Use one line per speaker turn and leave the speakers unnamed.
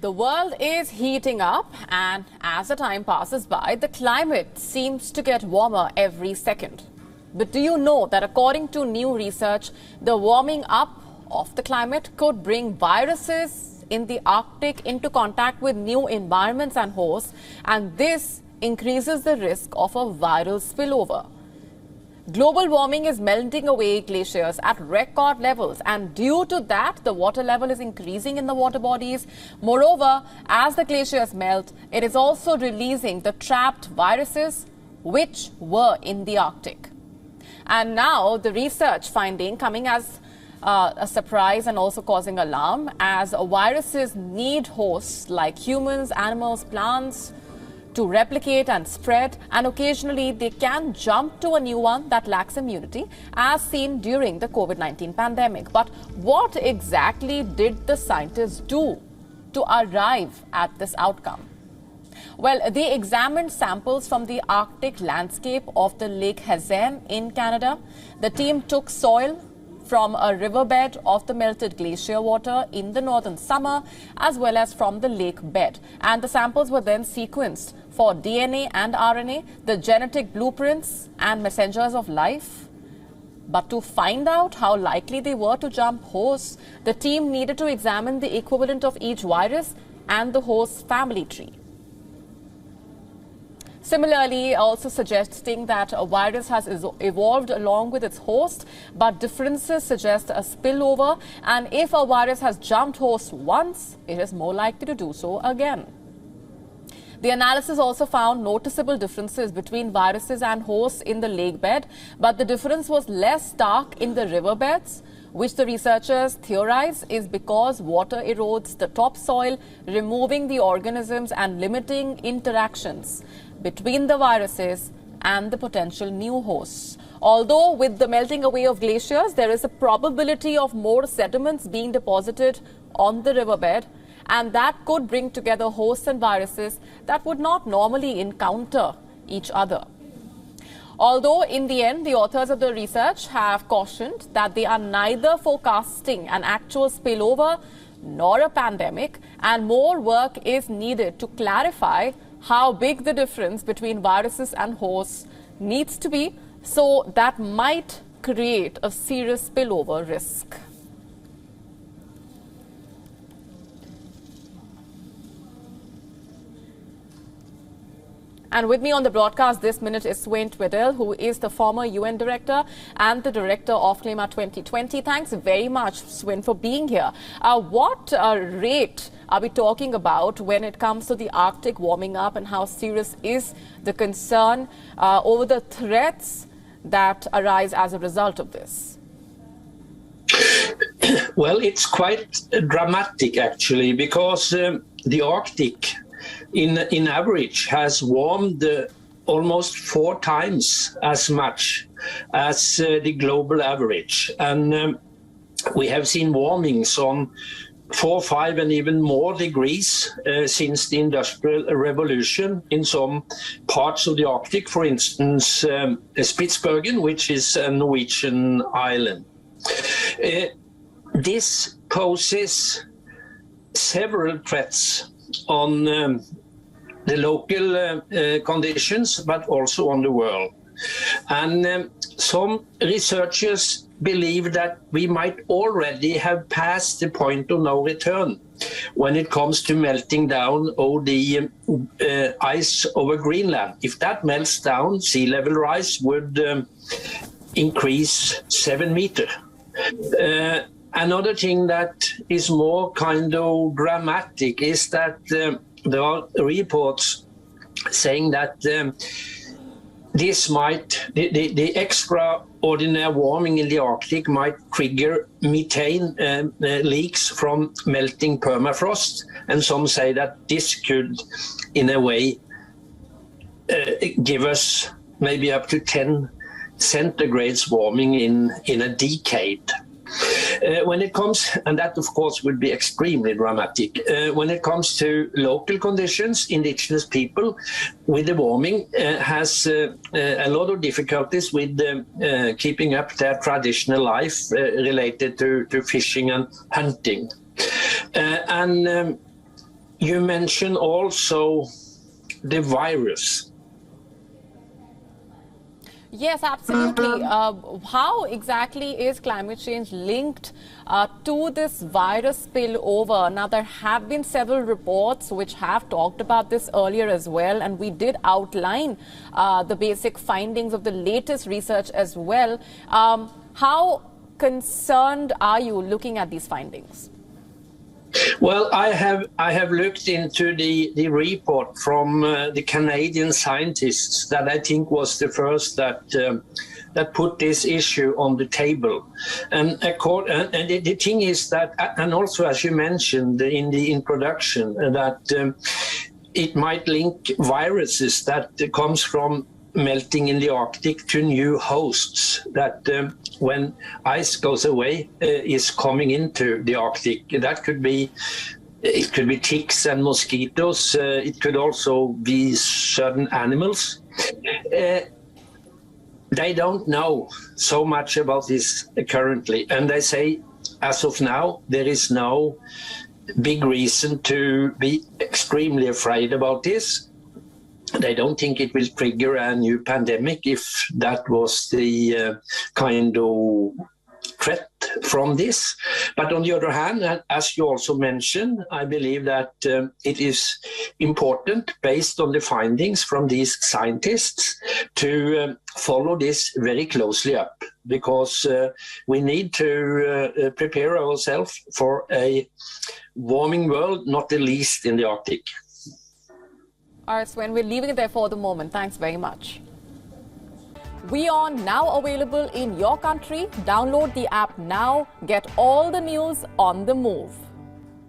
The world is heating up, and as the time passes by, the climate seems to get warmer every second. But do you know that according to new research, the warming up of the climate could bring viruses in the Arctic into contact with new environments and hosts, and this increases the risk of a viral spillover. Global warming is melting away glaciers at record levels, and due to that, the water level is increasing in the water bodies. Moreover, as the glaciers melt, it is also releasing the trapped viruses which were in the Arctic. And now the research finding coming as a surprise and also causing alarm, as viruses need hosts like humans, animals, plants to replicate and spread, and occasionally they can jump to a new one that lacks immunity, as seen during the COVID-19 pandemic. But what exactly did the scientists do to arrive at this outcome? Well, they examined samples from the Arctic landscape of the Lake Hazen in Canada. The team took soil from a riverbed of the melted glacier water in the northern summer, as well as from the lake bed. And the samples were then sequenced for DNA and RNA, the genetic blueprints and messengers of life. But to find out how likely they were to jump hosts, the team needed to examine the equivalent of each virus and the host's family tree. Similarly, also suggesting that a virus has evolved along with its host, but differences suggest a spillover, and if a virus has jumped hosts once, it is more likely to do so again. The analysis also found noticeable differences between viruses and hosts in the lake bed, but the difference was less stark in the riverbeds, which the researchers theorize is because water erodes the topsoil, removing the organisms and limiting interactions between the viruses and the potential new hosts. Although with the melting away of glaciers, there is a probability of more sediments being deposited on the riverbed, and that could bring together hosts and viruses that would not normally encounter each other. Although in the end, the authors of the research have cautioned that they are neither forecasting an actual spillover nor a pandemic, and more work is needed to clarify how big the difference between viruses and hosts needs to be, so that might create a serious spillover risk. And with me on the broadcast this minute is Swin Tweddell, who is the former UN Director and the Director of Clima 2020. Thanks very much, Swin, for being here. What rate are we talking about when it comes to the Arctic warming up, and how serious is the concern over the threats that arise as a result of this?
Well, it's quite dramatic, actually, because the Arctic in average has warmed almost 4 times as much as the global average. And we have seen warmings on 4, 5 and even more degrees since the Industrial Revolution in some parts of the Arctic, for instance, Spitsbergen, which is a Norwegian island. This poses several threats on the local conditions, but also on the world. And some researchers believe that we might already have passed the point of no return when it comes to melting down of the ice over Greenland. If that melts down, sea level rise would increase 7 meters. Another thing that is more kind of dramatic is that there are reports saying that this might, the extraordinary warming in the Arctic might trigger methane leaks from melting permafrost. And some say that this could, in a way, give us maybe up to 10 centigrades warming in a decade. When it comes, and that of course would be extremely dramatic, when it comes to local conditions, indigenous people with the warming has a lot of difficulties with keeping up their traditional life related to fishing and hunting. And you mentioned also the virus.
Yes, absolutely. How exactly is climate change linked to this virus spillover? Now, there have been several reports which have talked about this earlier as well, and we did outline the basic findings of the latest research as well. How concerned are you looking at these findings?
Well, I have looked into the report from the Canadian scientists that I think was the first that put this issue on the table. And the thing is that, and also as you mentioned in the introduction, that it might link viruses that comes from melting in the Arctic to new hosts that when ice goes away is coming into the Arctic. That could be, it could be ticks and mosquitoes. It could also be certain animals. They don't know so much about this currently, and they say as of now there is no big reason to be extremely afraid about this. They don't think it will trigger a new pandemic if that was the kind of threat from this. But on the other hand, as you also mentioned, I believe that it is important, based on the findings from these scientists, to follow this very closely up, because we need to prepare ourselves for a warming world, not the least in the Arctic.
All right, Sven, we're leaving it there for the moment. Thanks very much. WION now available in your country. Download the app now. Get all the news on the move.